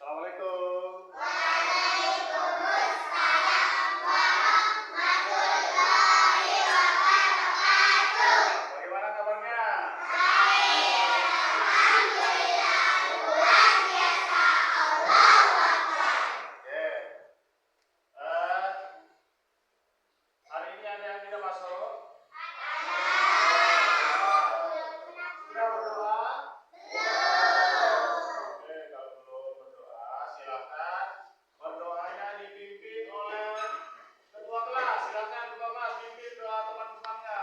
Assalamualaikum. Waalaikumsalam warahmatullahi wabarakatuh. Bagaimana kabarnya? Baik, alhamdulillah, luar biasa. Allahu Akbar. Oke. Hari ini ada yang tidak masuk? Sudah berdoa? Oke, kalau belum berdoa, silakan berdoanya dipimpin oleh ketua kelas. Silakan ketua kelas pimpin doa teman-temannya.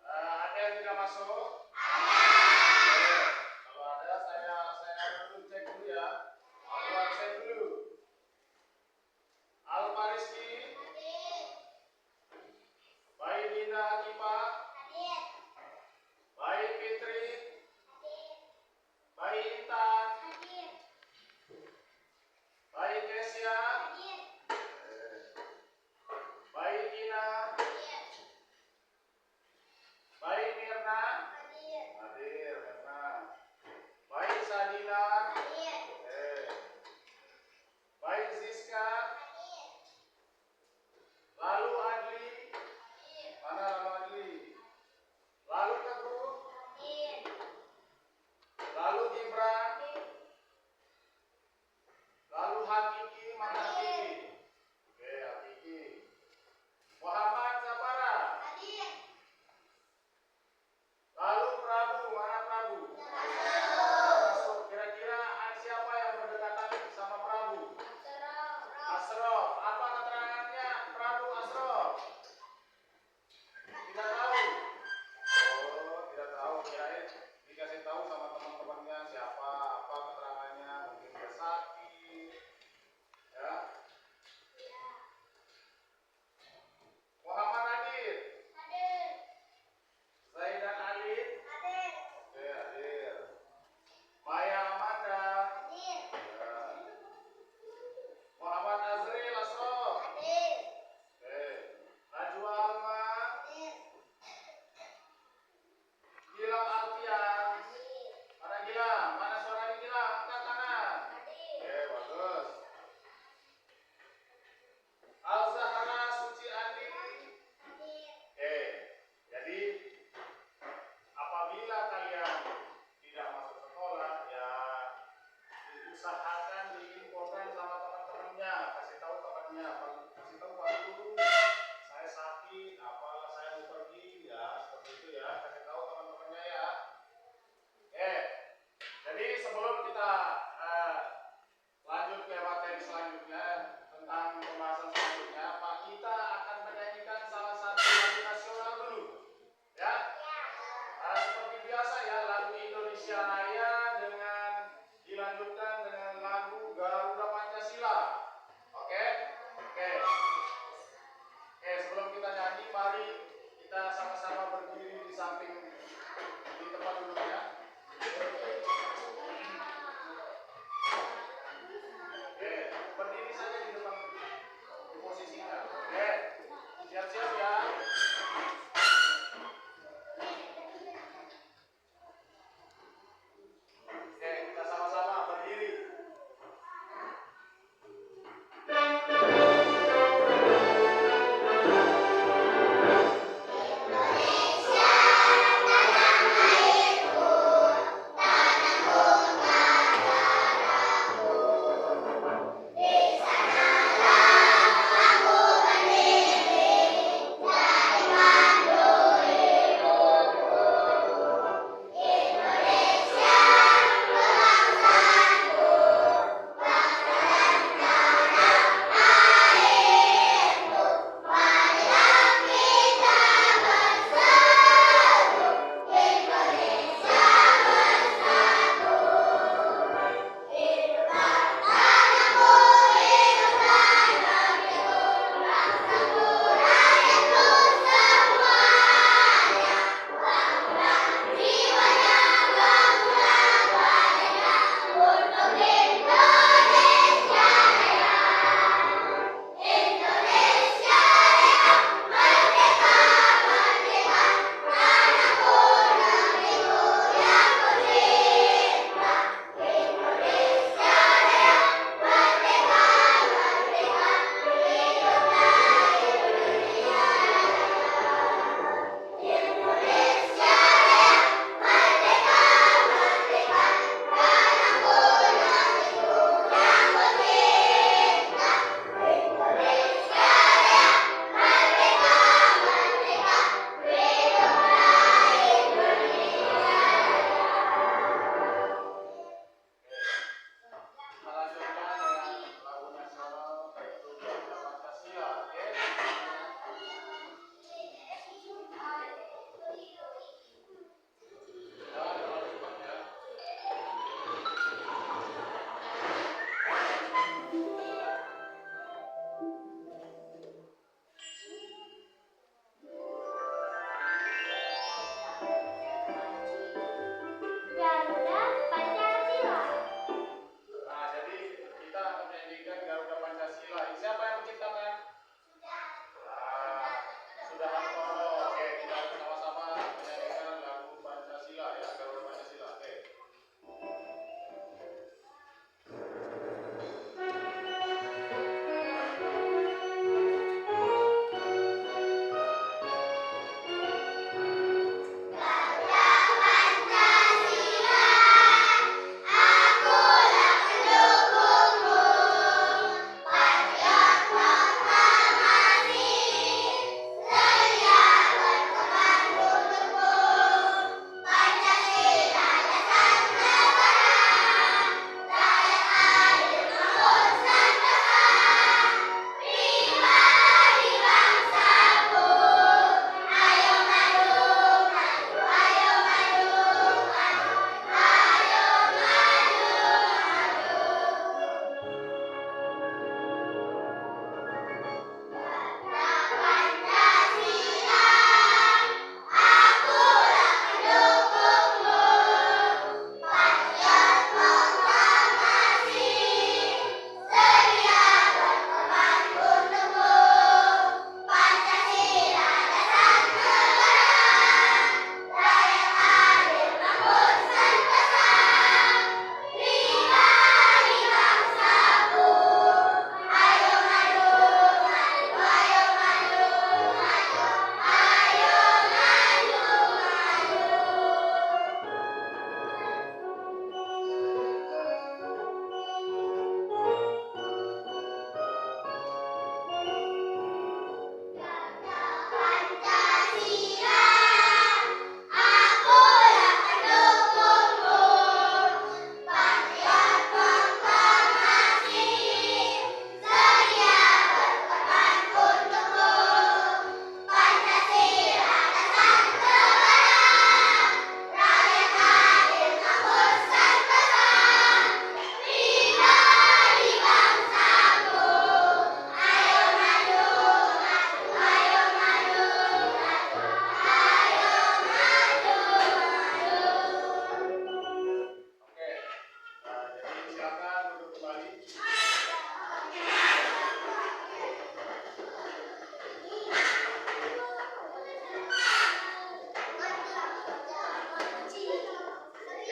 Ada yang tidak masuk? Kalau ada, saya dulu cek dulu ya. Aku absen dulu. Alfa Rizky, Baik Dina Akipa, Baik Fitri, Baik Intan, Baik Kesia, Baik Gina, Baik Mirna, hadir.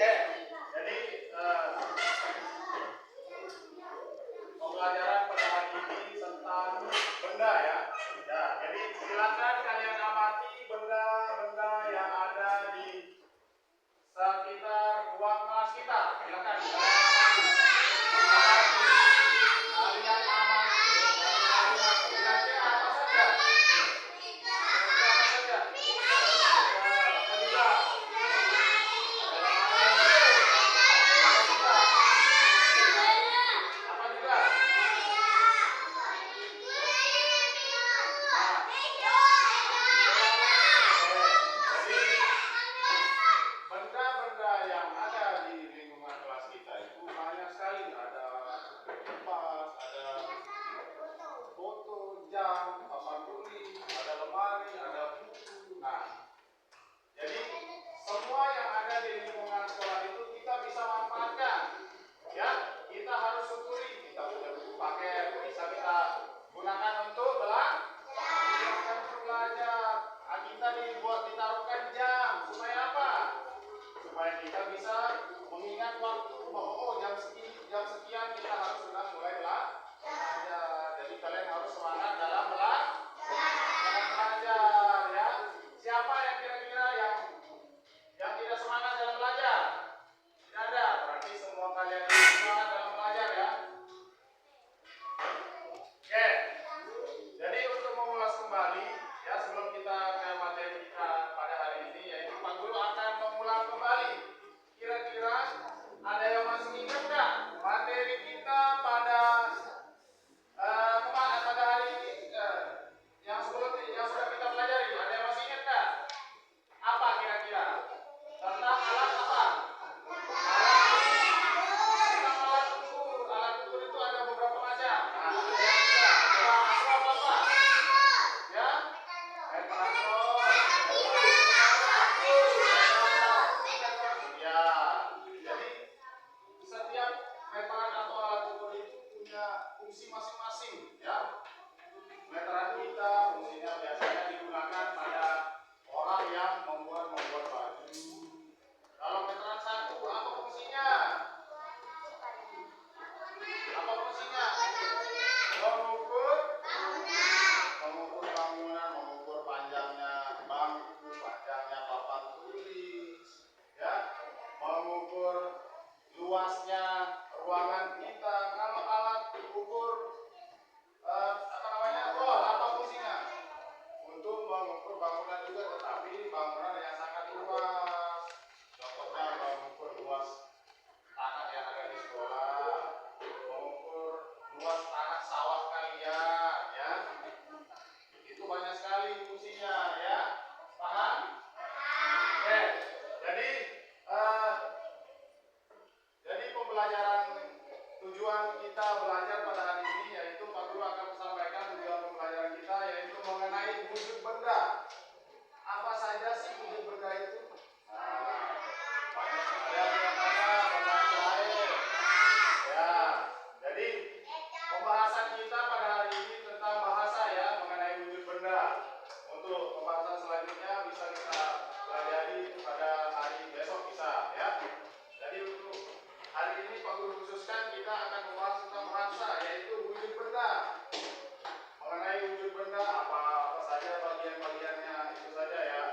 Oke, jadi pembelajaran pada hari ini tentang benda ya. Ya, jadi silakan kalian amati benda-benda yang ada di sekitar ruang kelas kita. Silakan kalian amati. Kalian amati. Kira-kira apa saja? Kira-kira apa saja? Apa juga? Apa juga? Jadi benda-benda yang ada di lingkungan kelas kita itu banyak sekali. Ada kipas, ada foto, jam, papan tulis, ada lemari, ada buku. Nah, jadi semua yang ada di lingkungan sekolah itu kita bisa manfaatkan. Ya, kita harus syukuri kita punya buku paket, bisa kita gunakan untuk digunakan untuk belajar. Kita ditaruhkan jam supaya apa? Supaya kita bisa mengingat waktu bahwa jam sekian kita harus sudah mulai belajar. Jadi kalian harus semangat dalam belajar ya. Siapa yang kira-kira yang tidak semangat dalam belajar? Tidak ada. Berarti semua kalian ini semangat dalam belajar ya. Oke. Jadi untuk mengulas kembali ya, sebelum kita ke materi kita pada hari ini, yaitu Pak Guru akan mengulang kembali. Kira-kira ada yang masih ingat nggak materi kita pada pada hari yang sudah kita pelajari? Ada yang masih ingat nggak? Apa kira-kira? Tentang alat apa? Tentang alat ukur. Alat ukur itu ada beberapa macam. Nah, ada yang bisa. Coba asal apa? Ya? Ya, jadi setiap meteran atau alat ukur itu punya fungsi masing-masing ya. Meteran kita fungsinya biasanya digunakan pada orang yang membuat baju. Kalau meteran satu apa fungsinya? Apa fungsinya? Mengukur bangunan, mengukur panjangnya bangku, panjangnya papan tulis, ya, mengukur luasnya ruangan kita. Kalau alat ukur apa fungsinya? Untuk mengukur bangunan juga, tetapi bangunan yang sangat luas. Contohnya mengukur luas tanah yang ada di sekolah, mengukur luas tanah sawah kalian, ya. Itu banyak sekali fungsinya, ya. Paham? Oke. Jadi pembelajaran tujuan kita belajar pada hari ini yaitu Pak Guru akan sampaikan tujuan pembelajaran kita yaitu mengenai wujud benda. Apa saja sih wujud benda itu? Banyak ada benda cair. Ya. Jadi pembahasan kita pada hari ini tentang bahasa ya, mengenai wujud benda. Untuk pembahasan selanjutnya bisa kita pelajari pada hari besok bisa ya. Jadi untuk hari ini Pak Guru khususkan kita akan membahas tentang bahasa yaitu wujud benda. Mengenai wujud benda apa saja bagian-bagiannya itu saja ya.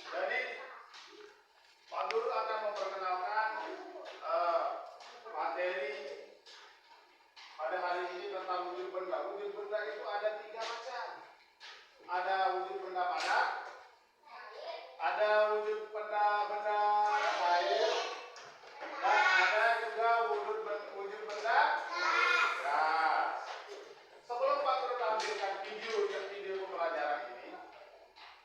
Jadi Pak Guru akan memperkenalkan materi pada hari ini tentang wujud benda. Wujud benda itu ada 3 macam. Ada wujud benda padat, ada wujud benda cair, dan ada juga wujud benda gas. Sebelum Pak Guru tampilkan video pembelajaran ini,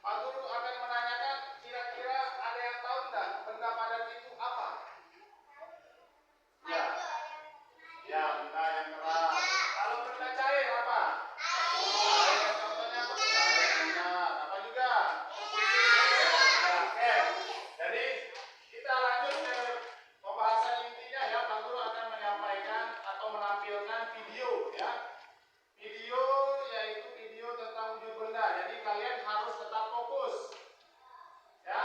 Pak Guru akan menanyakan kira-kira ada yang tahu enggak benda padat itu apa? Ya. Ya, benda yang keras. Kalau benda cair apa? Air. Contohnya apa? Air minyak. Apa juga? Oke. Jadi kita lanjut ke pembahasan intinya ya. Pak Guru akan menyampaikan atau menampilkan video ya. Video yaitu video tentang wujud benda. Jadi kalian harus tetap fokus. Ya.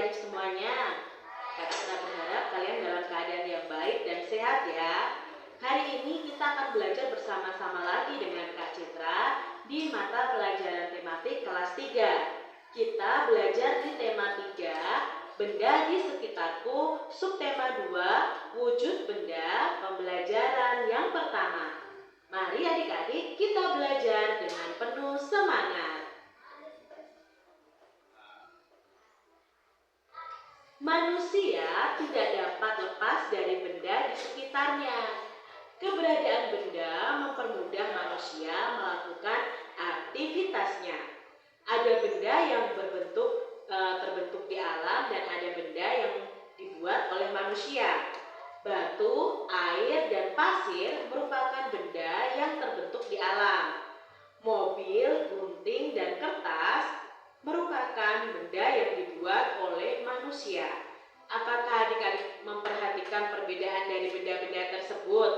adik-adik semuanya. Kak Citra berharap kalian dalam keadaan yang baik dan sehat ya. Hari ini kita akan belajar bersama-sama lagi dengan Kak Citra di mata pelajaran tematik kelas 3. Kita belajar di tema 3, benda di sekitarku, subtema 2, wujud benda, pembelajaran yang pertama. Mari adik-adik kita belajar dengan penuh semangat. Manusia tidak dapat lepas dari benda di sekitarnya. Keberadaan benda mempermudah manusia melakukan aktivitasnya. Ada benda yang terbentuk di alam dan ada benda yang dibuat oleh manusia. Batu, air, dan pasir merupakan benda yang terbentuk di alam. Mobil, gunting, dan kertas merupakan benda yang dibuat oleh manusia. Apakah adik-adik memperhatikan perbedaan dari benda-benda tersebut?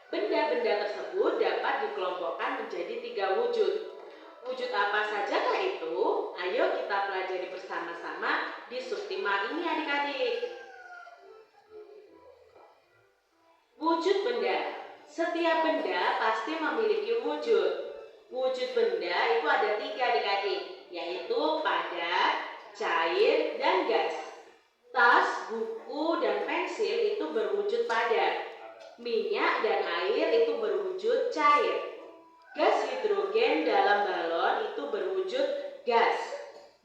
Benda-benda tersebut dapat dikelompokkan menjadi 3 wujud. Wujud apa sajakah itu? Ayo kita pelajari bersama-sama di subtema ini adik-adik. Wujud benda. Setiap benda pasti memiliki wujud. Wujud benda itu ada 3 adik-adik, yaitu padat, cair, dan gas. Tas, buku, dan pensil itu berwujud padat. Minyak dan air itu berwujud cair. Gas hidrogen dalam balon itu berwujud gas.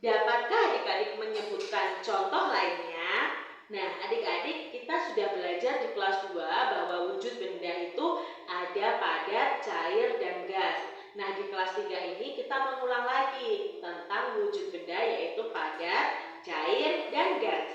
Dapatkah adik-adik menyebutkan contoh lainnya? Nah, adik-adik kita sudah belajar di kelas 2 bahwa wujud benda itu ada padat, cair, dan gas. Nah, di kelas 3 ini kita mengulang lagi tentang wujud benda yaitu padat, cair, dan gas.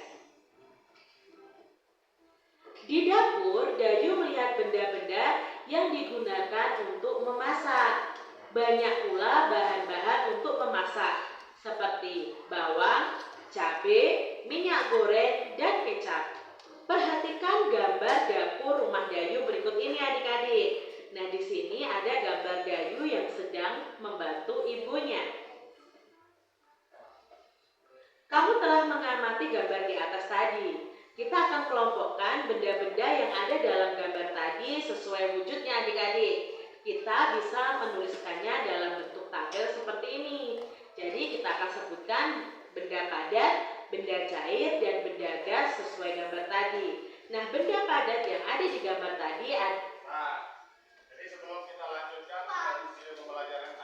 Di dapur, Dayu melihat benda-benda yang digunakan untuk memasak. Banyak pula bahan-bahan untuk memasak, seperti bawang, cabai, minyak goreng, dan kecap. Perhatikan gambar dapur rumah Dayu berikut ini adik-adik. Nah, di sini ada gambar Dayu yang sedang membantu ibunya. Kamu telah mengamati gambar di atas tadi. Kita akan kelompokkan benda-benda yang ada dalam gambar tadi sesuai wujudnya adik-adik. Kita bisa menuliskannya dalam bentuk tabel seperti ini. Jadi kita akan sebutkan benda padat, benda cair, dan benda gas sesuai gambar tadi. Nah, benda padat yang ada di gambar tadi jadi sebelum kita lanjutkan dari video pembelajaran,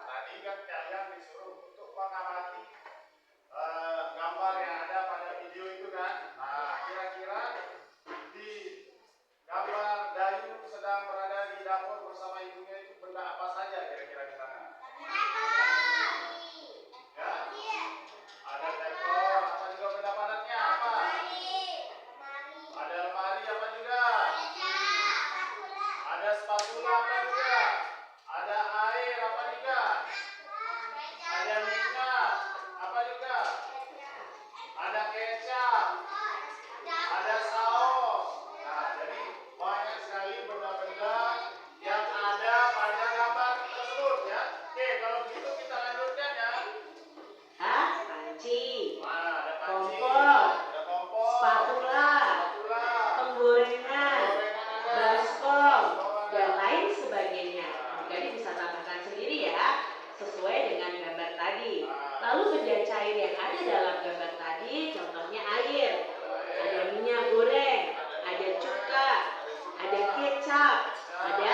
tadi kan kalian disuruh untuk mengamati gambar yang ada pada video itu kan. Nah, kira-kira di gambar Dayu sedang berada di dapur bersama ibunya itu benda apa saja kira-kira di sana? Ya? Ada teko, apa juga benda padatnya? Apa? Ada lemari, apa juga? Ada spatula, apa juga? Ada air, apa juga? Ada minyak, apa juga? Ada kecap, ada saus. Nah, jadi banyak sekali benda-benda yang ada pada gambar tersebut ya. Oke, kalau begitu kita lanjutkan ya. Panci, Nah, ada panci, kompor, ada kompor, spatula, penggorengan, baskom, dan lain sebagainya. Jadi bisa tambahkan sendiri ya, sesuai dengan gambar tadi. Lalu benda cair yang ada dalam gambar tadi, contohnya air, ada minyak goreng, ada cuka, ada kecap, ada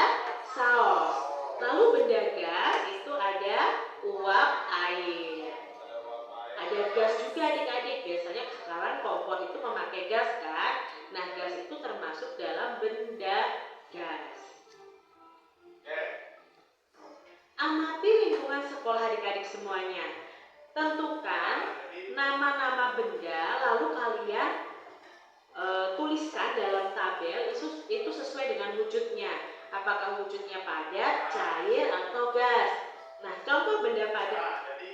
saus. Lalu benda gas itu ada uap air. Ada gas juga adik-adik. Biasanya sekarang kompor itu memakai gas kan. Nah, gas itu termasuk dalam benda gas. Amati lingkungan sekolah adik-adik semuanya. Tentukan nama-nama benda, lalu kalian tuliskan dalam tabel itu sesuai dengan wujudnya. Apakah wujudnya padat, cair, atau gas. Nah, contoh benda padat. Nah, jadi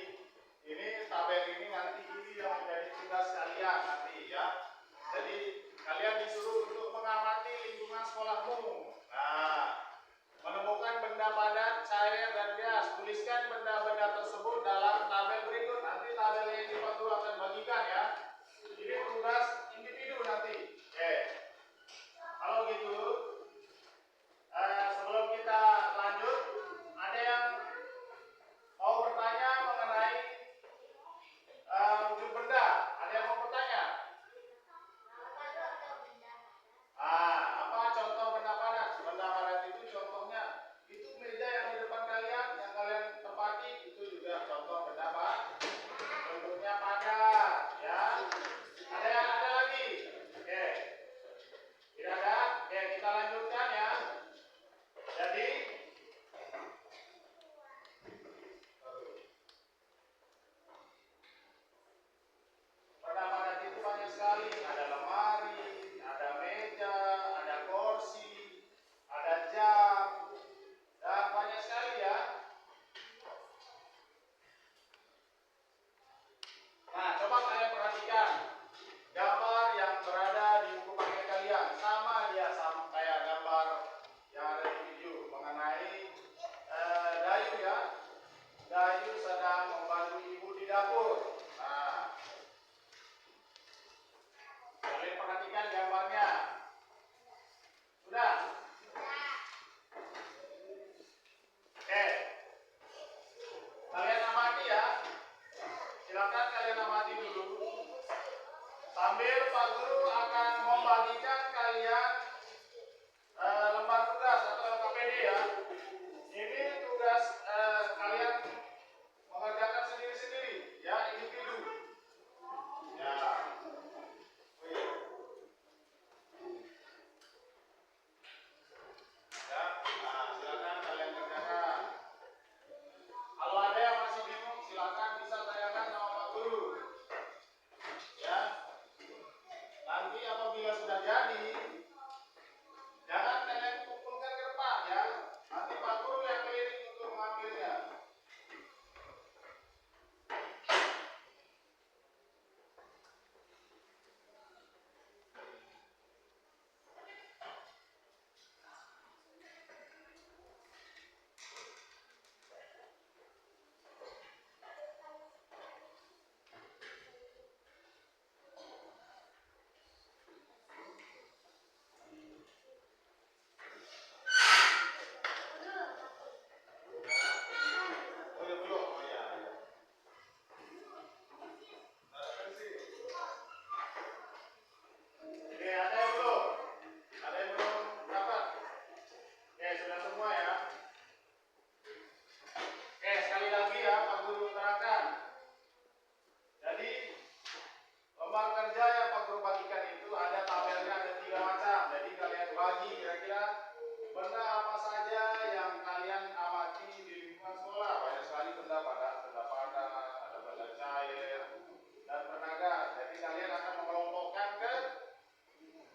ini tabel ini nanti ini yang menjadi tugas kalian nanti ya. Jadi kalian disuruh untuk mengamati lingkungan sekolahmu. Nah, menemukan benda padat, cair, dan gas. Tuliskan benda-benda tersebut dalam tabel berikut. Nanti tabel ini Pak Guru akan bagikan kalian amati dulu. Sambil Pak Guru akan membagikan kalian lembar tugas atau LKPD ya. Ini tugas kalian mengerjakan sendiri-sendiri ya, individu. Ya. Ya, nah, silakan kalian kerjakan. Kalau ada yang masih bingung, silakan bisa tanyakan sama Pak Guru. Ya. Nanti apabila sudah jadi, jangan kalian kumpulkan ke depan ya. Nanti Pak Guru yang keliling untuk mengambilnya. Oh ya belum, oh ya. Oke, ada yang belum? Ada yang belum dapat? Oke, sudah semua ya. Oke, sekali lagi ya Pak Guru terangkan. Jadi lembar kerja yang Pak Guru bagikan itu ada tabelnya, ada 3 macam. Jadi kalian bagi kira-kira benda apa saja yang kalian amati di lingkungan sekolah. Banyak sekali benda padat, ada benda cair dan tenaga. Jadi kalian akan mengelompokkan ke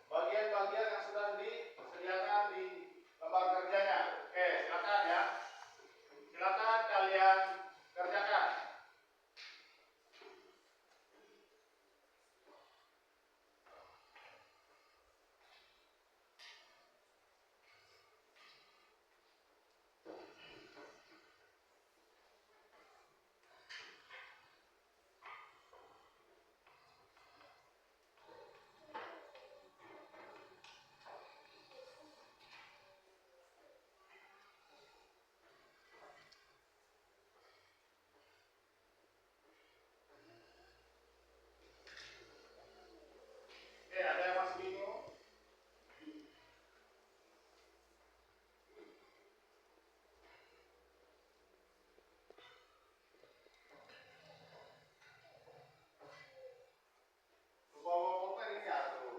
bagian-bagian yang sudah disediakan di lembar kerjanya. Oke, silakan ya. Silakan kalian kerjakan. Oke, ada yang masih bingung? Bawa pulpen ini ya tuh.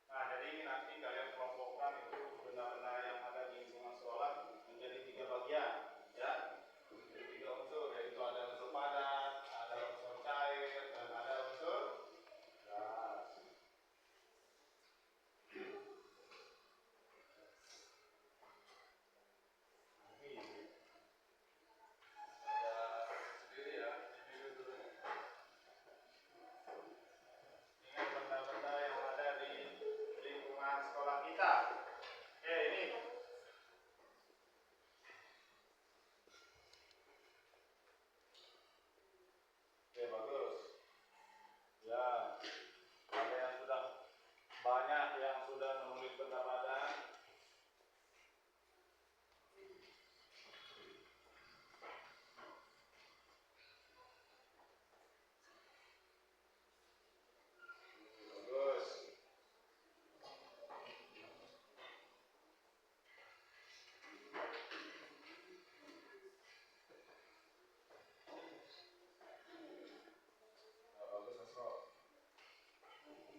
Nah, jadi nanti kalian kelompokkan itu benda-benda yang ada di lingkungan sekolah menjadi 3 bagian, ya. Jadi 3 unsur, yaitu ada unsur padat, ada unsur cair, dan ada unsur gas. Ini ada sendiri ya, individu dulu. Ingat benda-benda yang ada di lingkungan sekolah kita. Oke, ini. Oke, bagus. Ya, ada yang sudah banyak yang sudah menulis benda padat. Bagus. Nah, bagus, Asro.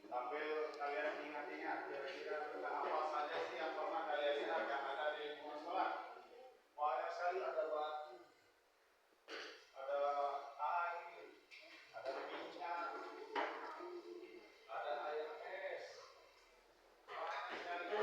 Sambil kalian ingat-ingat kira-kira benda apa saja sih yang pernah kalian lihat yang ada di lingkungan sekolah. Banyak sekali, ada batu, ada air, ada minyak, ada air es. Banyak sekali.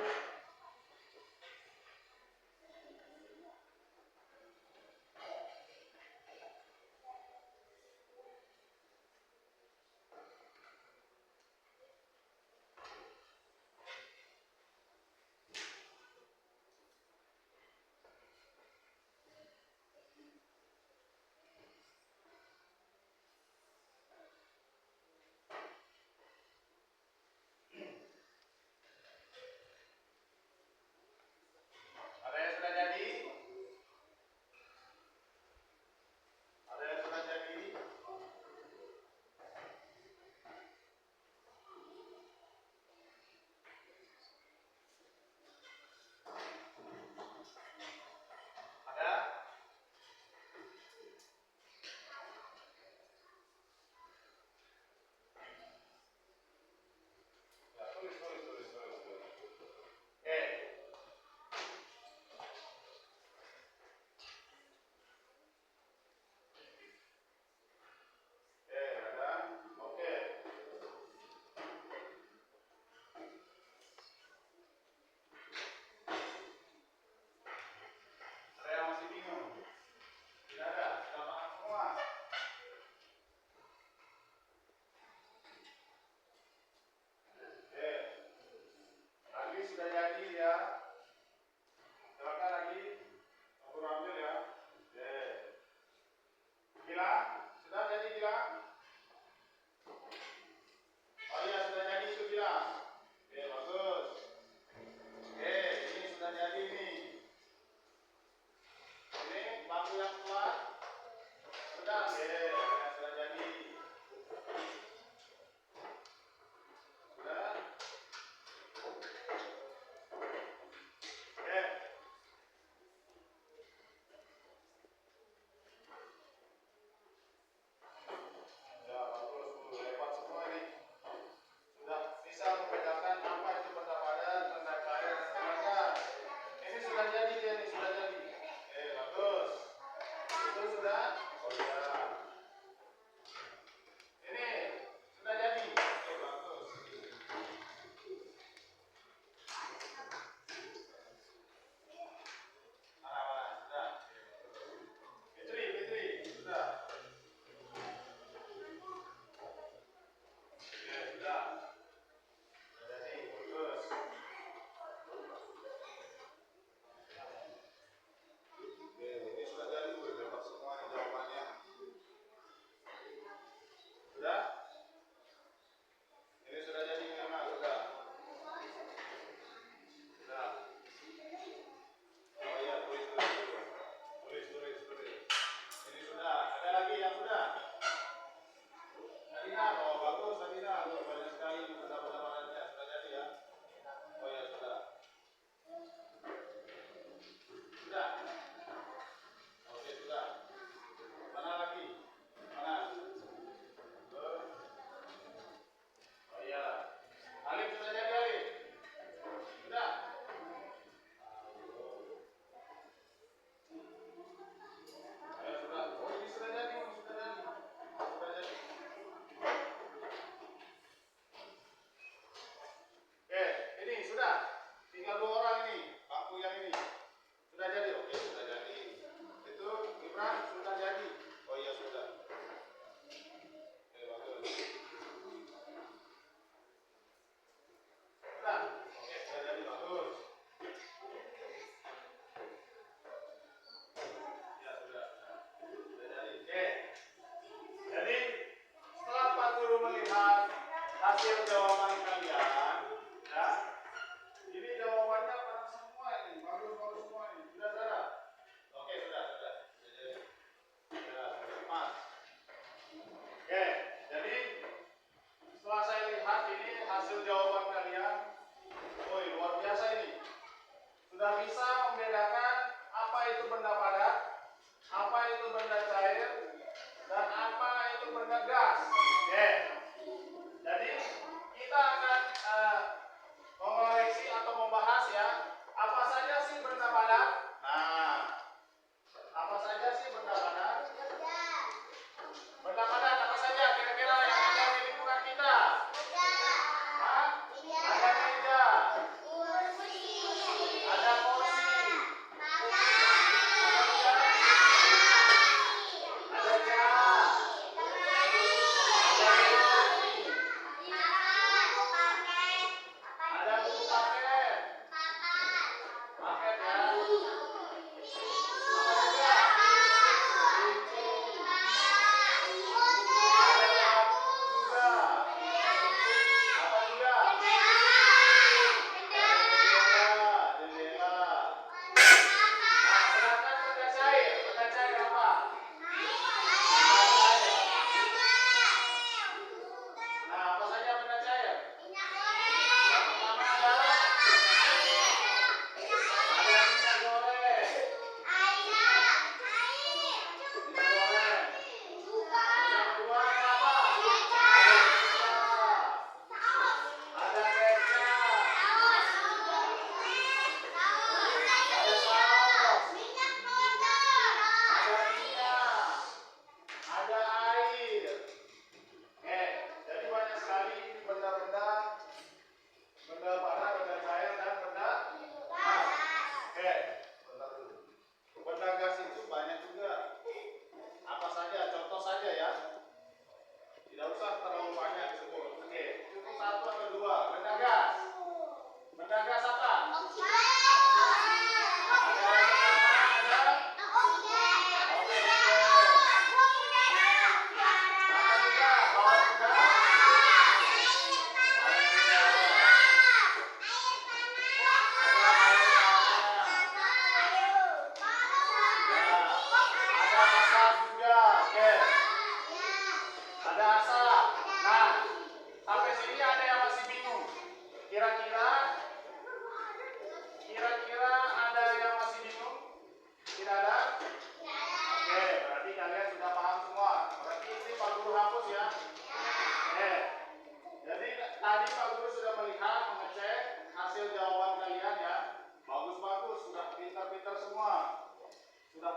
yang keluar? Sudah, sudah jadi. Sudah. Oke. Ya, bagus, Bu. Hebat semua ini. Sudah bisa membedakan apa itu benda padat, benda cair, dan tenaga. Ini sudah jadi dia nih, sudah jadi. Bagus. Itu sudah? Oh ya.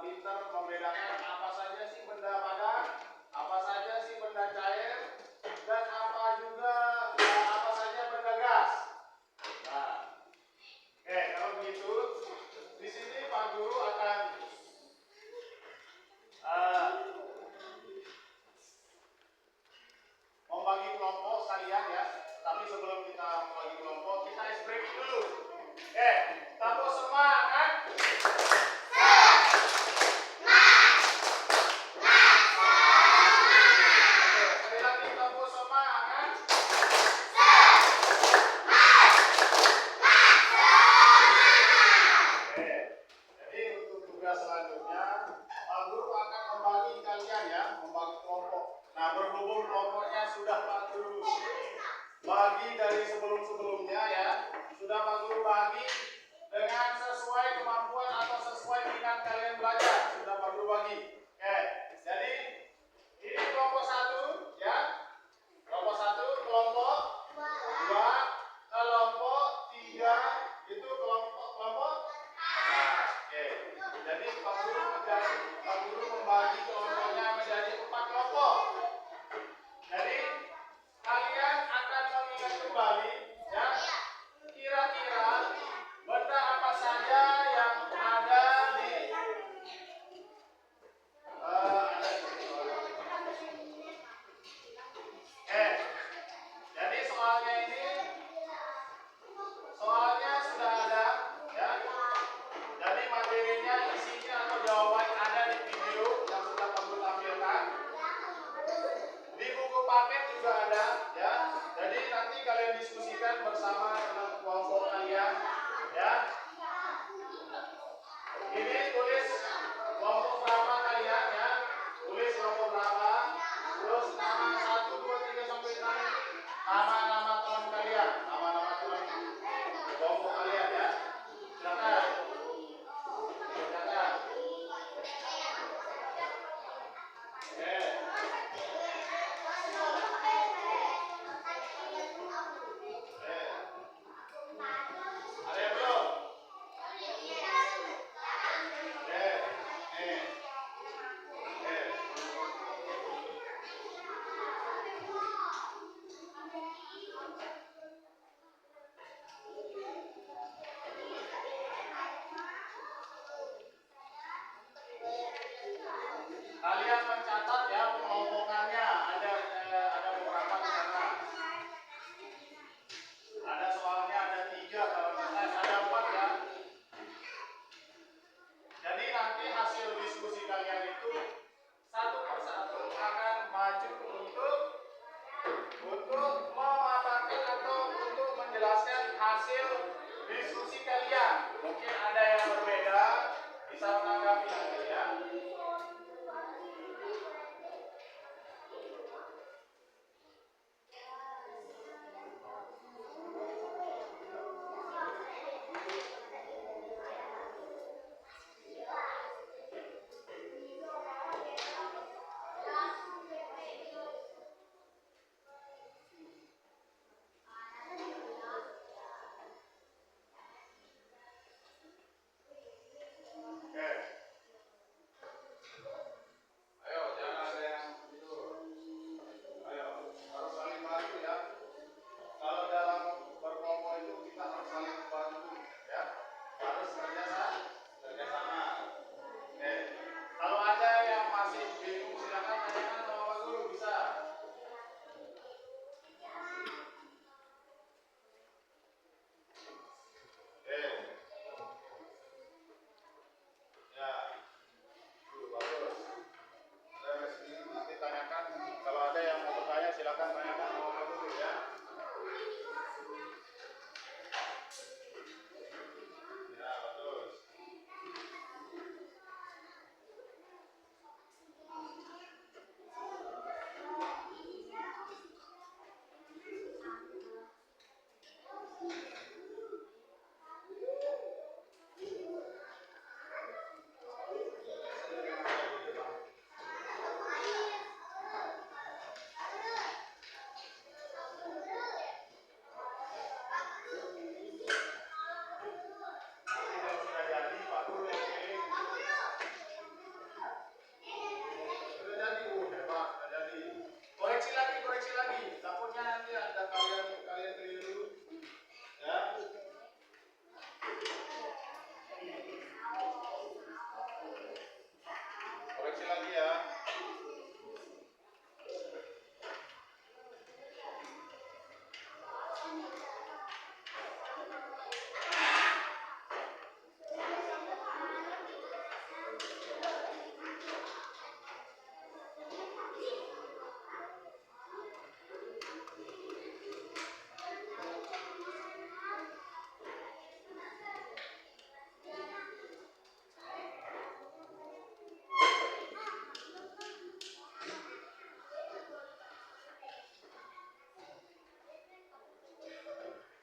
pintar membedakan apa saja sih benda padat, apa saja sih benda cair, dan apa saja benda gas. Nah, oke, kalau begitu, di sini Pak Guru akan membagi kelompok sekalian ya. Tapi sebelum kita membagi kelompok, kita ice breaking dulu. Oke, tepuk semangat. Oke, sekali lagi tepuk semangat. Oke, jadi untuk tugas selanjutnya, Pak Guru akan membagi kalian ya, membagi kelompok. Nah, berhubung kelompoknya sudah Pak Guru bagi dari sebelum-sebelumnya ya, sudah Pak Guru bagi dengan sesuai kemampuan atau sesuai minat kalian belajar, sudah Pak Guru bagi. Oke, jadi ini kelompok 1 ya, kelompok 1, kelompok 2, kelompok 3, itu kelompok. Nah, oke, jadi Pak Guru membagi kelompoknya menjadi 4 kelompok. Jadi kalian akan mengingat kembali ya, kira-kira benda apa saja yang ada di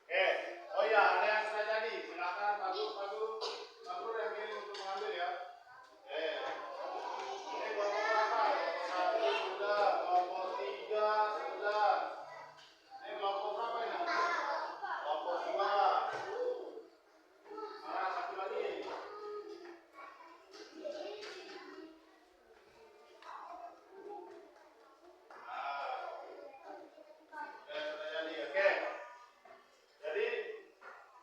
Oke, oh ya, ada yang sudah jadi. Silakan Pak Guru, Pak Guru yang pilih untuk mengambil ya. Ini kelompok berapa? Kelompok 1 sudah, kelompok 3 sudah. Ini kelompok berapa ini? Kelompok 2. Mana satu lagi? Sudah jadi. Oke. Jadi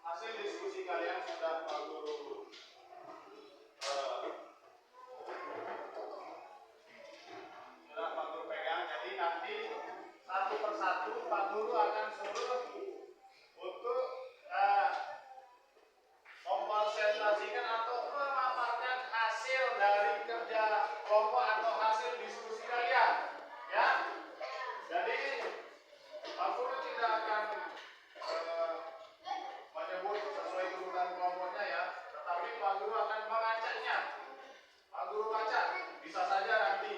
hasil diskusi kalian sudah Pak Guru pegang. Jadi nanti satu persatu Pak Guru akan suruh untuk mempresentasikan atau memaparkan hasil dari kerja kelompok atau hasil diskusi kalian, ya. Jadi Pak Guru tidak akan menyebut sesuai turunan kelompoknya ya, tetapi Pak Guru akan mengacaknya. Pak Guru baca, bisa saja nanti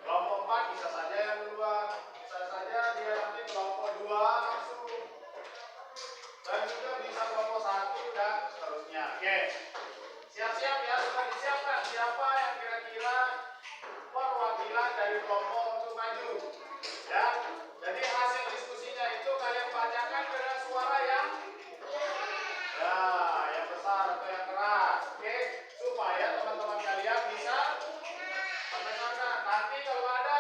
kelompok 4 bisa saja yang duluan, bisa saja dia nanti kelompok 2 langsung, dan juga bisa kelompok 1 dan seterusnya. Oke, siap-siap ya, sudah disiapkan siapa yang kira-kira perwakilan dari kelompok untuk maju, ya. Jadi hasil diskusinya itu kalian bacakan dengan suara yang besar atau yang keras, oke, supaya teman-teman kalian bisa mendengarkan. Nanti kalau ada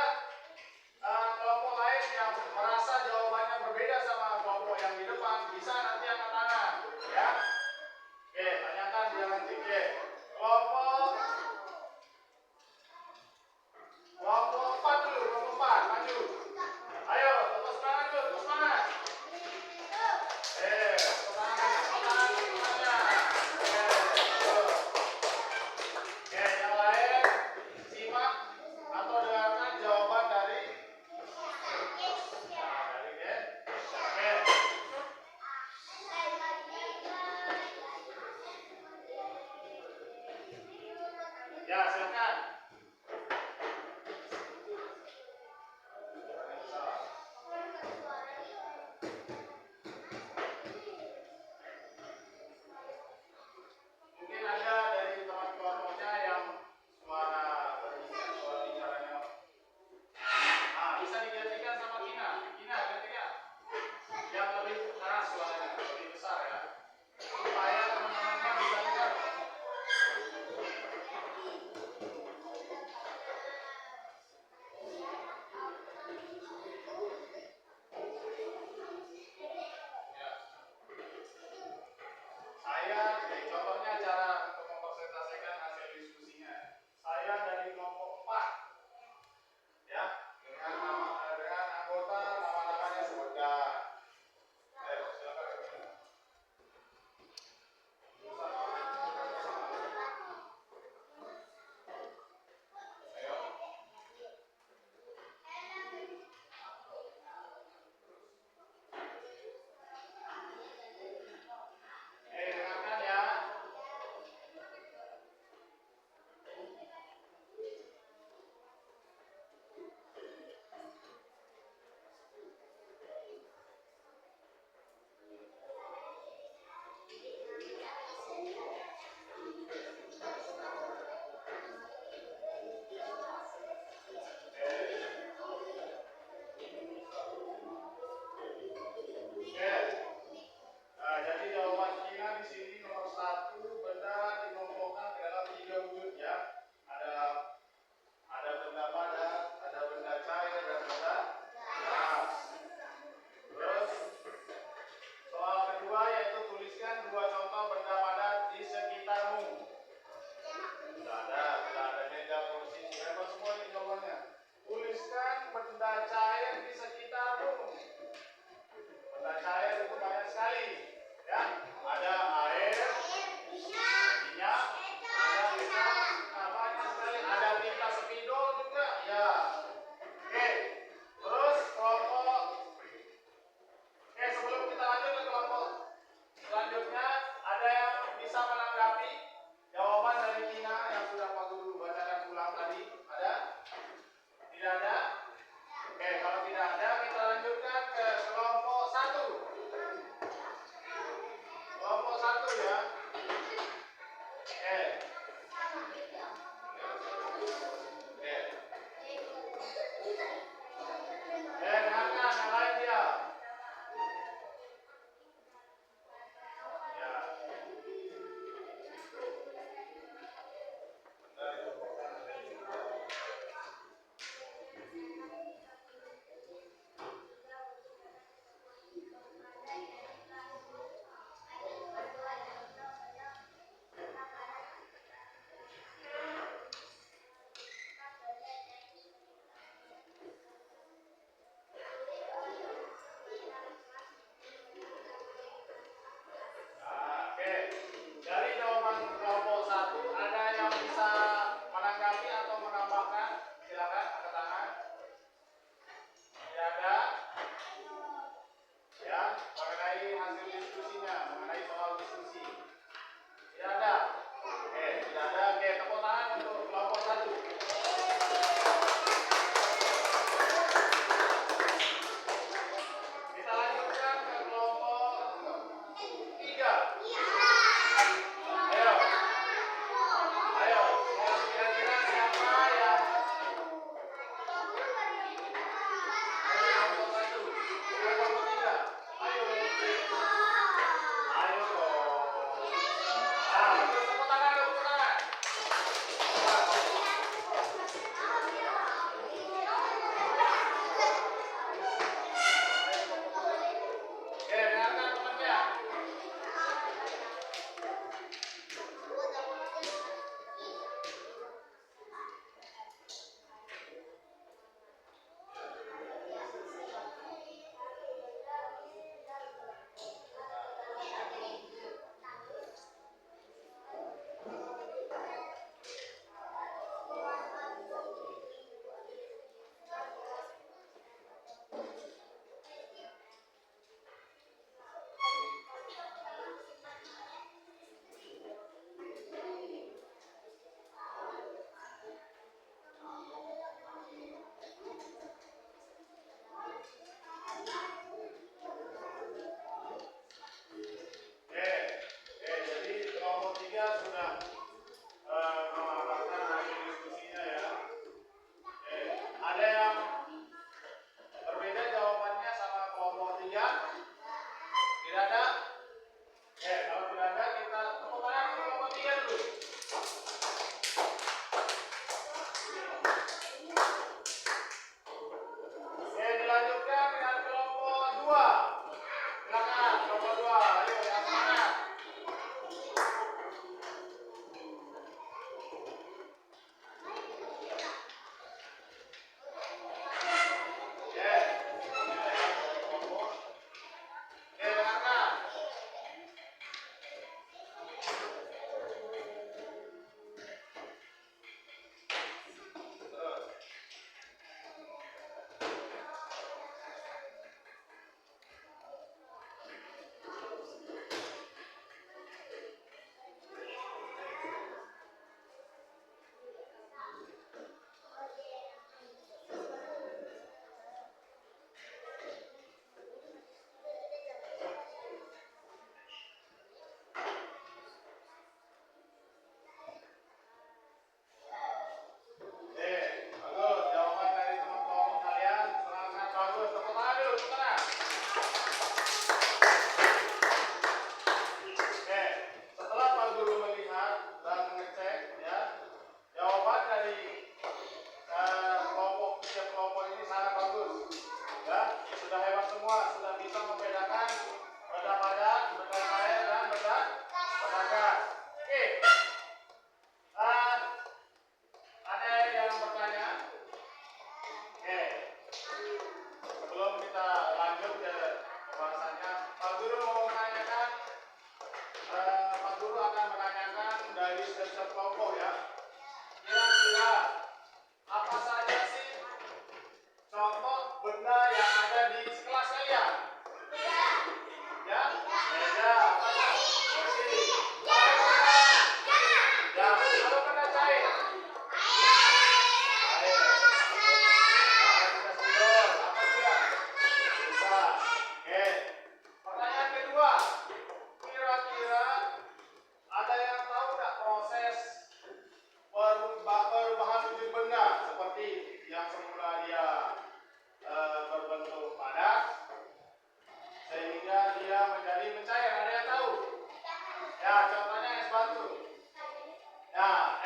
kelompok lain yang merasa jawabannya berbeda sama kelompok yang di depan, bisa nanti angkat tangan, ya. Oke, tanyakan dia nanti. Oke, kelompok 4 dulu, kelompok 4 maju. Ayo, tepuk semangat dulu, tepuk semangat. Tepuk tangan, tepuk tangan, tepuk tangan. Oke, yang lain simak atau dengarkan jawaban dari Gen. Oke. Ya, silakan. Mungkin ada dari teman kelompoknya yang suara bicaranya bisa digantikan sama Kina. Kina gantikan. Yang lebih keras suaranya, lebih besar ya. Supaya teman-temannya bisa dengar.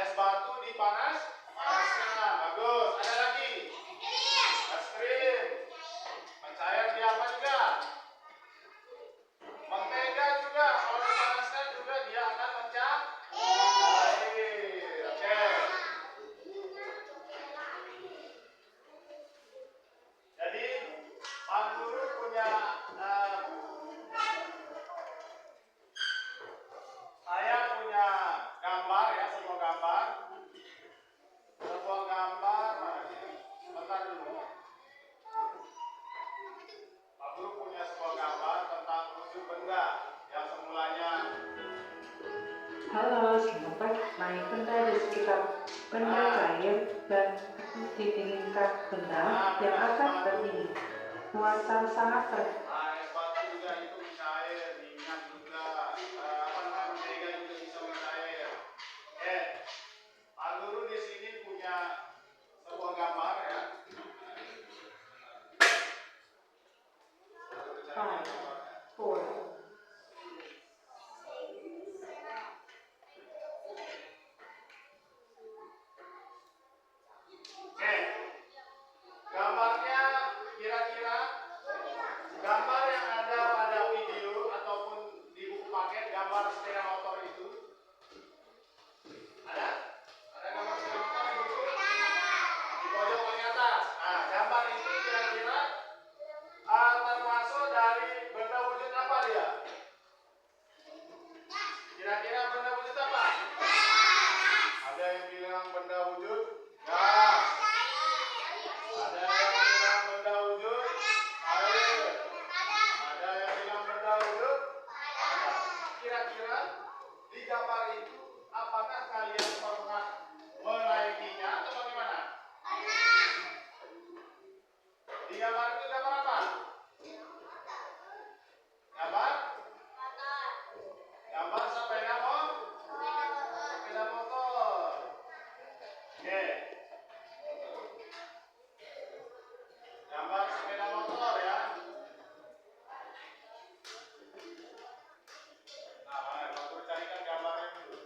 Es batu panasnya. Bagus. Ada lagi. Es krim. Mencair dia apa juga? Mentega juga. Kalau dipanaskan juga dia akan mencair. Oke. Jadi Pak Guru punya saya punya gambar ya, sebuah gambar mana ini? Bentar dulu. Pak Guru punya sebuah gambar tentang wujud benda yang semulanya. Halo, selamat pagi. Naik benda di sekitar benda cair dan didinginkan benda yang akan berdiri. Muatan sangat rendah. Es batu juga itu mencair, minyak juga, mentega juga bisa mencair. Oke, Pak Guru di sini punya sebuah gambar ya. Five, four, Oke, gambarnya kira-kira gambar yang ada pada video ataupun di buku paket gambar sepeda motor itu ada? Ada gambar sepeda motor di buku? Di pojok paling atas. Nah, gambar itu kira-kira termasuk dari benda wujud apa dia? Kira-kira benda wujud apa? Ada yang bilang benda wujud gas. Ada yang bilang benda wujud air. Ada yang bilang benda wujud tanah. Kira-kira di gambar itu apakah kalian pernah menaikinya atau bagaimana? Di gambar itu gambar apa? Gambar sepeda motor. Oke. Gambar sepeda motor ya. Nah, mana Pak Guru carikan gambarnya dulu.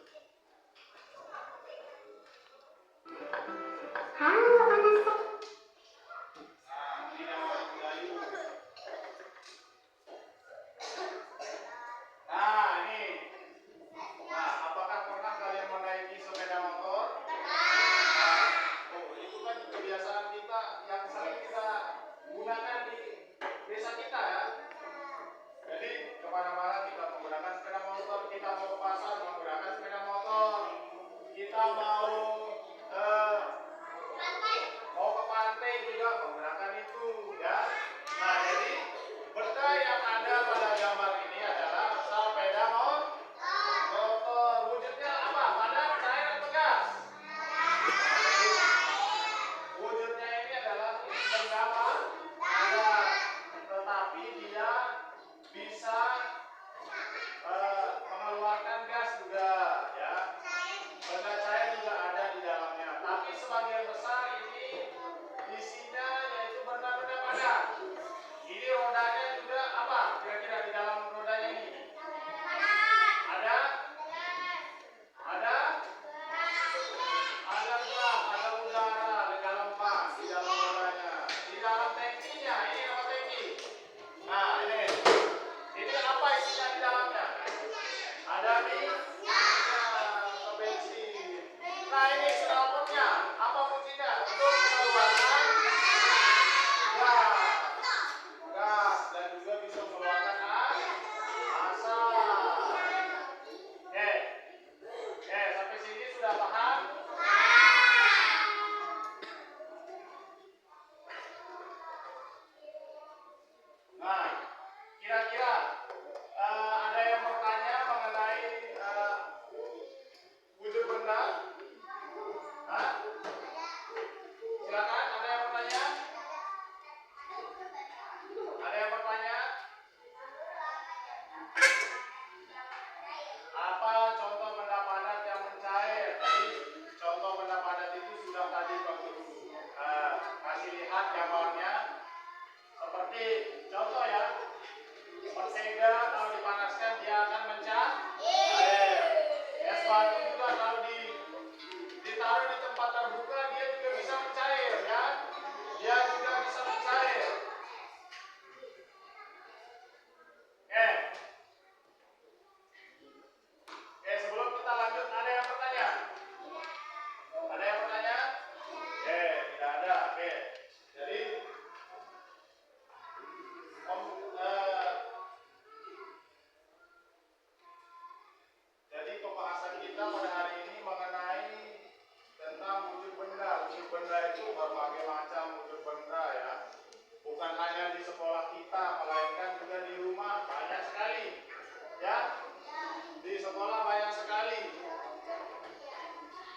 Halo anak-anak. Nah, ini gambar kayu. Nah, ini. Nah, apakah pernah kalian menaiki sepeda motor? Oh, itu kan kebiasaan kita yang sering kita gunakan di desa kita ya. Jadi kemana-mana kita menggunakan sepeda motor, kita mau ke pasar menggunakan sepeda motor, kita mau ke pantai juga menggunakan itu ya. Nah, jadi benda yang ada pada gambar ini adalah sepeda motor. Wujudnya apa? Padat, cair, atau gas? Wujudnya ini adalah benda padat, tetapi dia bisa mengeluarkan gas juga ya. Benda cair juga ada di dalamnya, tapi sebagian besar ini isinya yaitu benda-benda padat. Ini rodanya juga apa? Kira-kira di dalam rodanya ini ada gas, ada udara, ada lempah di dalam rodanya. Di dalam tangkinya, ini apa tangki? Nah, ini apa isinya di dalamnya? Ada minyak atau bensin. Nah, ini knalpotnya. Apa fungsinya? Untuk mengeluarkan gas dan juga bisa mengeluarkan asap. Oke, sampai sini sudah paham? Nah, kira-kira ada yang bertanya mengenai wujud benda? berbagai macam wujud benda ya. Bukan hanya di sekolah kita, melainkan juga di rumah banyak sekali. Ya, di sekolah banyak sekali.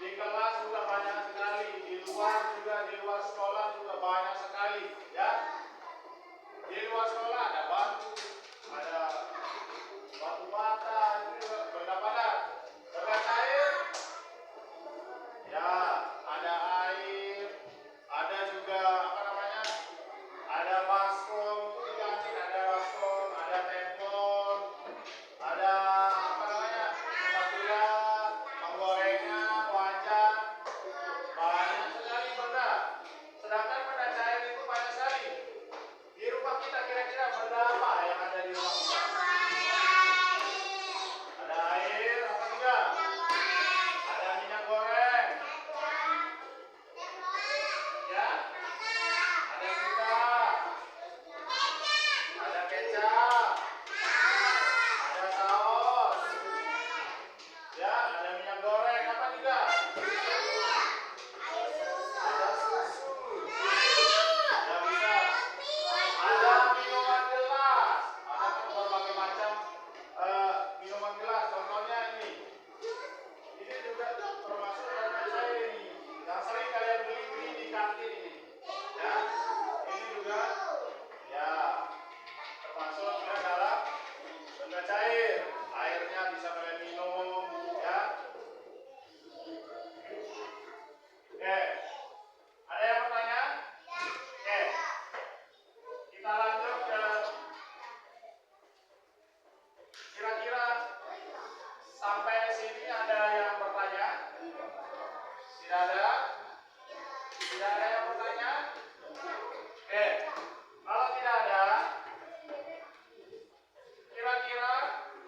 Di kelas juga banyak sekali. Di luar juga, di luar sekolah juga banyak sekali. Ya, di luar sekolah ada batu, ada batu bata, itu juga benda padat. Benda cair, ya, ada air, ada juga apa namanya? Ada baskom, itu cantik, ada baskom, ada teflon, ada apa namanya? Spatula, penggorengan, wajan, banyak sekali benda. Sedangkan benda cair itu banyak sekali. Di rumah kita kira-kira benda apa yang ada di rumah kita? Ada air, apa juga? Ada minyak goreng, ya. Ada juga, ada kecap, ada saus, ya. Ada minyak goreng, apa juga? Ada susu, ya bisa. Ada minuman gelas, ada kan berbagai macam minuman gelas. Contohnya ini juga termasuk benda cair ini. Yang sering kalian beli di kantin ini, ya. Ini juga, ya, termasuk juga dalam benda cair. Airnya bisa kalian minum, ya. Oke, ada yang bertanya? Oke, kita lanjut ke kira-kira sampai sini ada yang bertanya? Tidak ada? Tidak ada yang bertanya? Oke, kalau tidak ada, kira-kira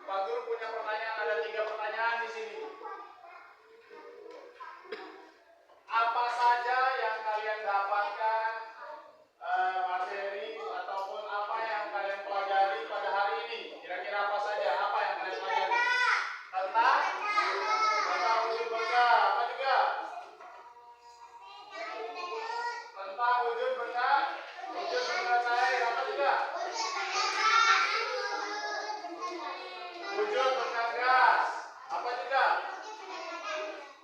Pak Guru punya pertanyaan, ada 3 pertanyaan di sini. Apa saja yang kalian dapatkan materi ataupun apa yang kalian pelajari pada hari ini? Kira-kira apa saja? Apa yang kalian pelajari? Tentang wujud benda, apa juga? Tentang wujud benda cair, apa juga? Wujud benda gas, apa juga?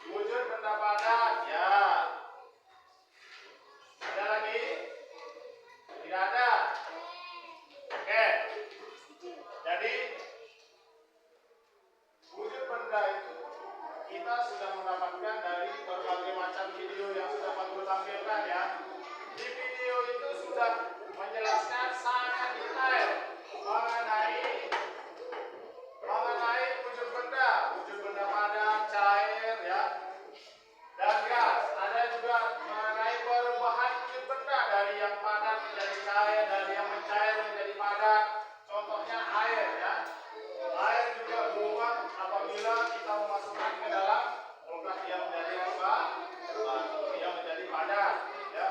Wujud benda padat, ya. Ada lagi? Tidak ada. Oke. Jadi wujud benda itu kita sudah mendapatkan dari berbagai macam video yang sudah Pak Guru tampilkan ya. Di video itu sudah menjelaskan sangat detail mengenai wujud benda padat, cair ya, dan gas. Ada juga mengenai perubahan wujud benda dari yang padat menjadi cair, dari yang mencair menjadi padat. Contohnya air ya. Air juga berubah apabila kita memasukkan ke dalam kulkas, dia menjadi apa? Batu, dia menjadi padat ya.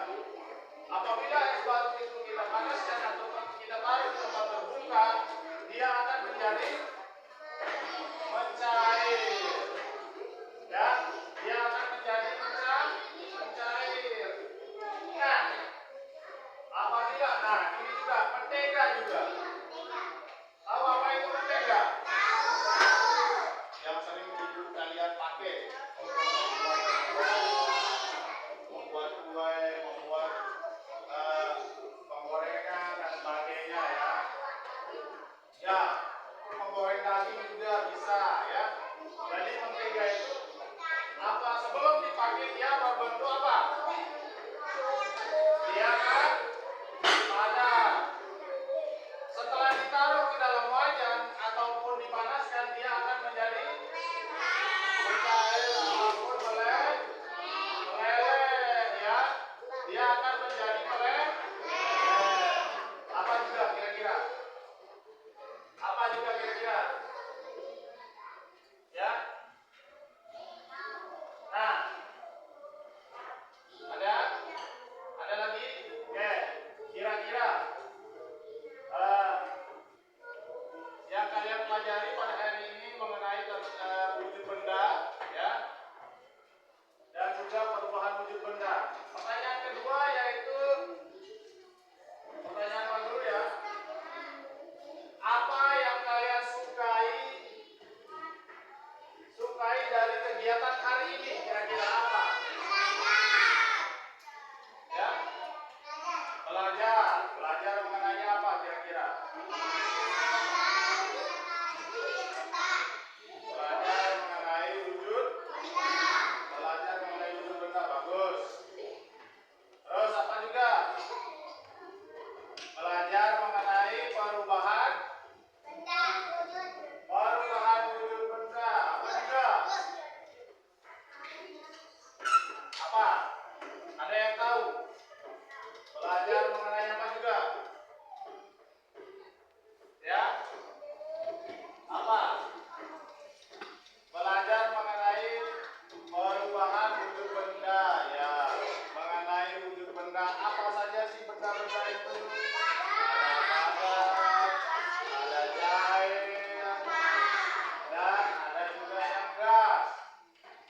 Apabila es batu itu kita panaskan atau kita taruh di tempat terbuka, dia akan menjadi mencair ya, dia akan menjadi mencair. Nah, apabila ini juga mentega juga. Tahu apa itu mentega? Yang sering ibu kalian pakai membuat kue, membuat penggorengan dan sebagainya ya. Ya, menggoreng daging juga bisa ya. Jadi mentega itu apa, sebelum dipakai dia berbentuk apa? Dia kan padat. Setelah ditaruh ke dalam wajan ataupun dipanaskan, dia akan menjadi mencair ataupun meleleh ya. Dia akan menjadi meleleh. Apa juga kira-kira? Apa juga kira-kira? Ya. Nah, ada lagi? Oke, kira-kira yang kalian pelajari pada hari ini mengenai wujud benda ya, dan juga perubahan wujud benda. Pertanyaan kedua yaitu pertanyaan Pak Guru ya. Apa yang kalian sukai dari kegiatan hari ini? Kira-kira apa? Ya? Belajar mengenai apa kira-kira? Belajar mengenai wujud benda, bagus. Terus apa juga? Belajar mengenai perubahan wujud benda. Apa juga? Apa? Ada yang tahu? Belajar mengenai apa juga? Ya? Apa? Belajar mengenai perubahan wujud benda, ya. Mengenai wujud benda, apa saja sih benda-benda itu? Ada padat, ada cair, dan ada juga yang gas.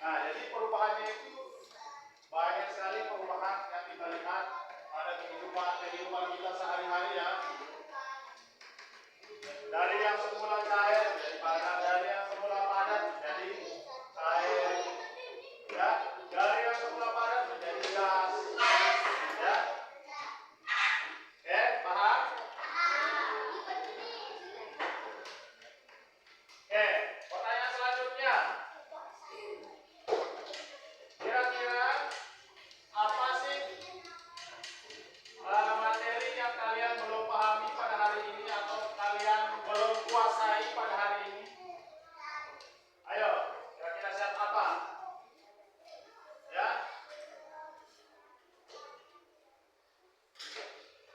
Nah, jadi perubahannya itu banyak sekali perubahan yang kita lihat pada kehidupan kita sehari-hari ya. Dari yang semula cair menjadi padat, dari yang semula padat menjadi cair, ya. Dari yang semula padat menjadi gas, ya. Oke, paham? Oke, pertanyaan selanjutnya. Kira-kira apa sih materi yang kalian belum pahami pada hari ini atau kalian belum kuasai pada hari ini? Ayo, kira-kira siapa apa? Ya?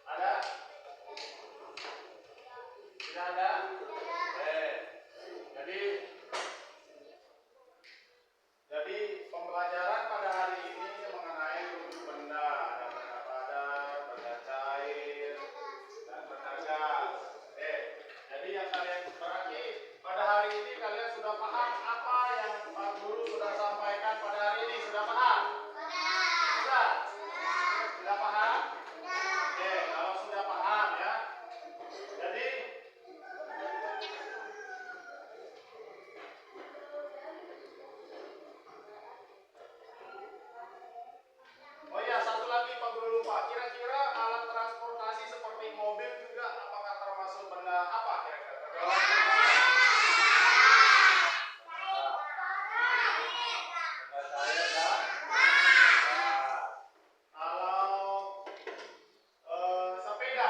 Ada? Tidak ada? Jadi pembelajaran pada hari ini mengenai wujud benda, ada benda padat, benda cair, dan benda gas. Jadi yang kalian berarti pada hari ini kalian sudah paham apa yang Pak Guru sudah sampaikan pada hari ini? Sudah paham? Sudah? Sudah paham? Oke, kalau sudah paham ya. Jadi oh iya, satu lagi Pak Guru lupa. Kira-kira alat transportasi seperti mobil juga apakah termasuk benda apa kira-kira? Tergolong benda apa? Benda cair dan kalau sepeda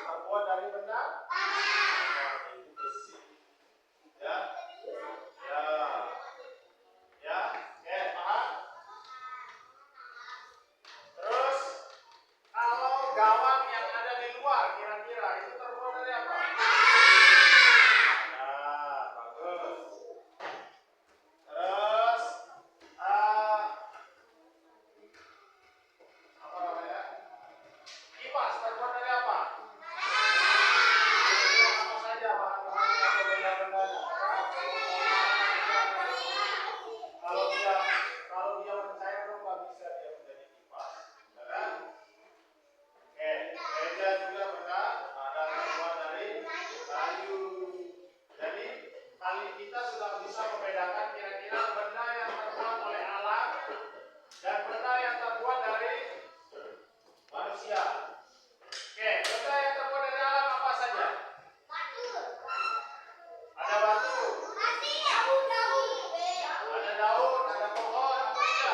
terbuat dari benda itu besi. Ya. Ya. Ya. Oke, paham? Terus kalau gawang yang ada di luar kira-kira itu terbuat dari apa? Nah, bagus. Terus apa namanya? Kipas terbuat dari apa? Kira-kira apa saja bahan-bahannya atau benda-bendanya? Kalau dia mencair dong nggak bisa dia menjadi kipas, ya kan? Oke, meja juga benda ada terbuat dari kayu. Jadi kita sudah bisa membedakan kira-kira benda yang terbuat oleh alam dan benda yang terbuat dari manusia. Oke, benda yang terbuat dari alam apa saja? Ada batu, ada daun, ada pohon, apa saja?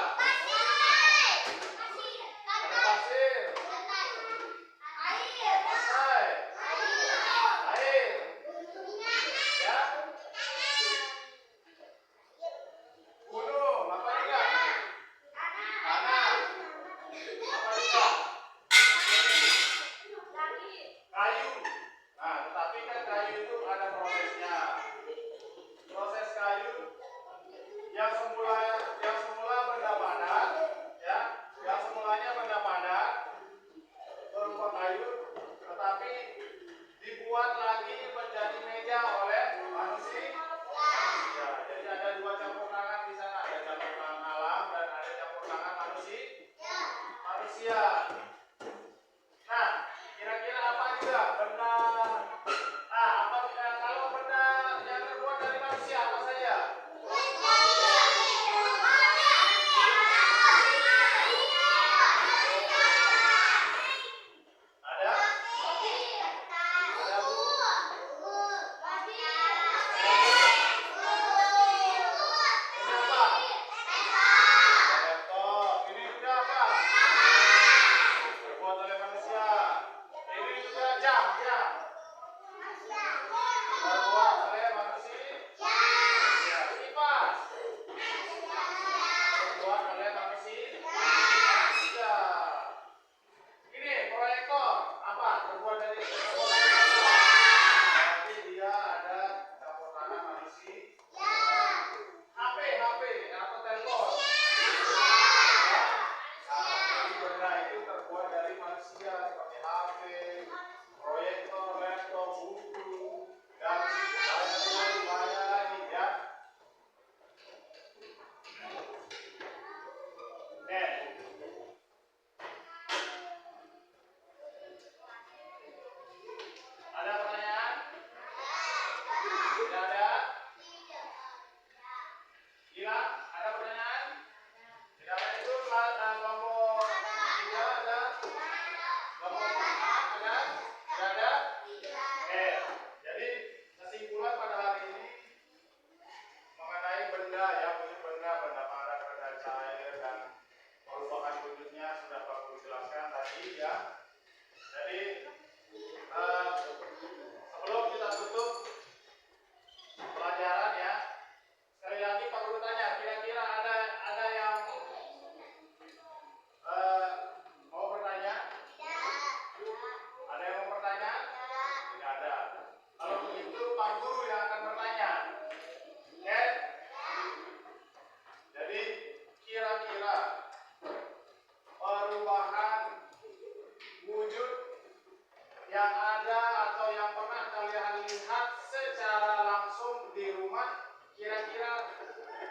Ada pasir, pantai, air, ya.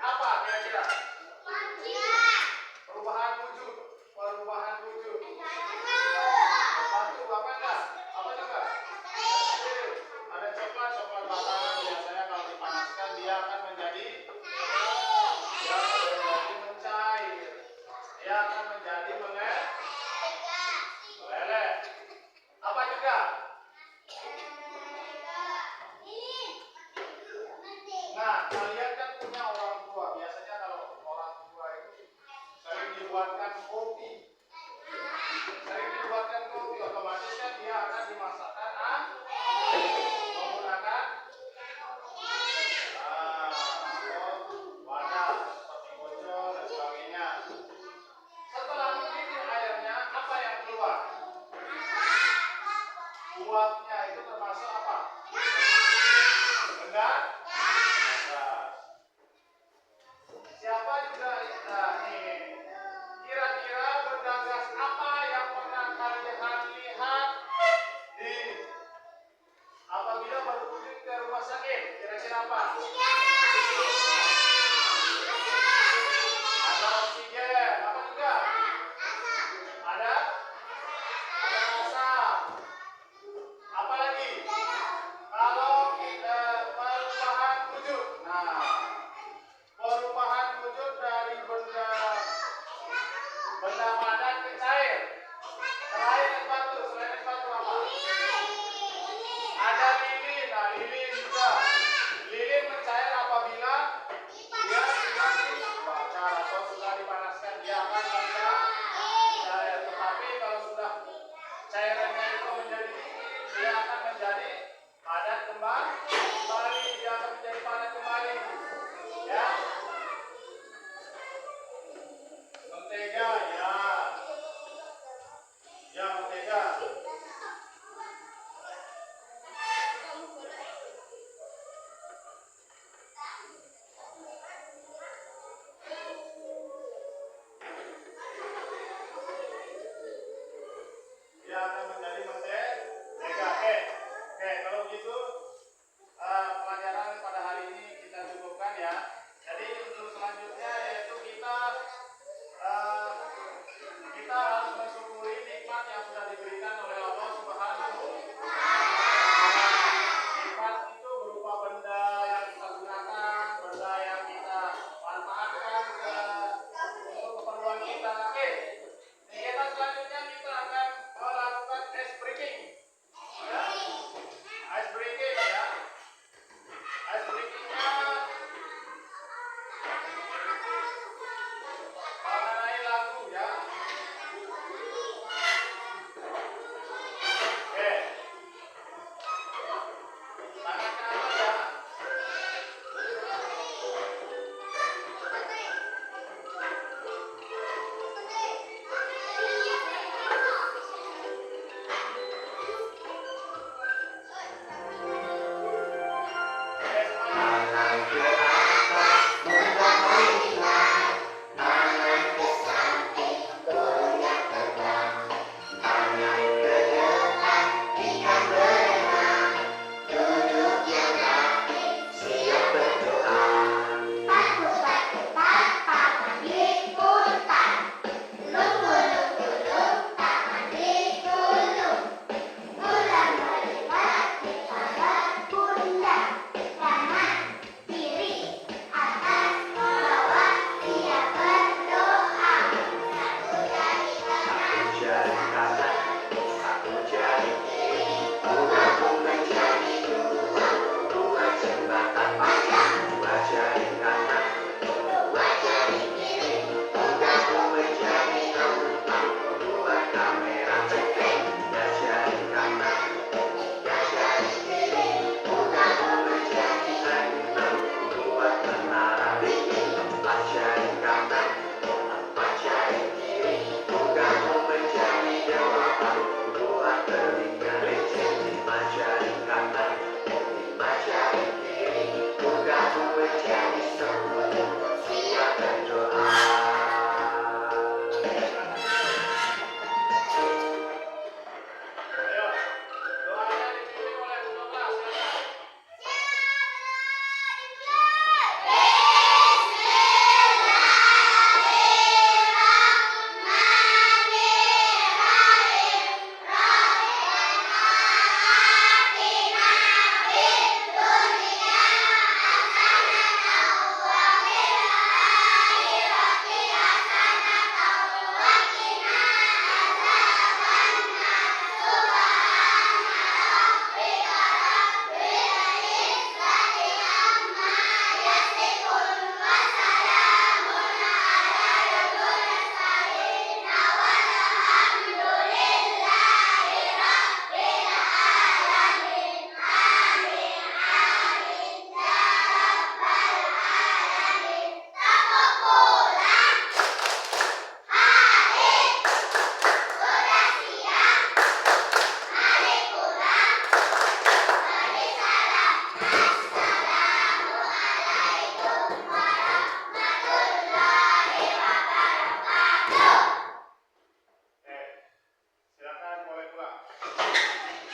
apa kira-kira? Perubahan wujud. Perubahan wujud. Batu apa enggak? Apa juga? Ada coklat, coklat batangan biasanya kalau dipanaskan dia akan menjadi mencair. Dia akan menjadi meleleh. Apa juga? Nah, kalian kan punya orang tua. Biasanya kalau orang tua itu sering dibuatkan kopi. Otomatis kan dia akan dimasakkan menggunakan wadah seperti bocor dan sebagainya. Setelah mendidih airnya, apa yang keluar? Uapnya itu termasuk apa? Benar? Siapa juga ini? Kira-kira benda gas apa yang pernah kalian lihat di apabila berkunjung ke rumah sakit? Kira-kira apa? Ada oksigen. Apa juga? Ada asap. Apa lagi? Kalau perubahan wujud. Nah, perubahan wujud dari benda padat ke cair. Selain es batu apa? Ada lilin. Nah, lilin juga. Lilin mencair apabila dia sudah dibakar atau sudah dipanaskan, dia akan mencair. Tetapi kalau sudah cairannya itu menjadi dingin, dia akan menjadi padat kembali. Dia akan menjadi padat kembali. Ya. Mentega, ya. Ya, mentega. Dia akan menjadi mentega. Oke, kalau begitu pelajaran pada hari ini kita cukupkan ya. Jadi untuk selanjutnya yaitu kita harus mensyukuri nikmat yang sudah diberikan oleh Allah Subhanahu wa Ta'ala. Nikmat itu berupa benda yang kita gunakan, benda yang kita manfaatkan untuk keperluan kita. Oke. Kegiatan selanjutnya kita akan melakukan ice breaking. Ya. Ice breaking ya. Ice breakingnya mengenai lagu ya. Oke. Tangan ke atas ya. Oke, semuanya. Bukan menjadi semua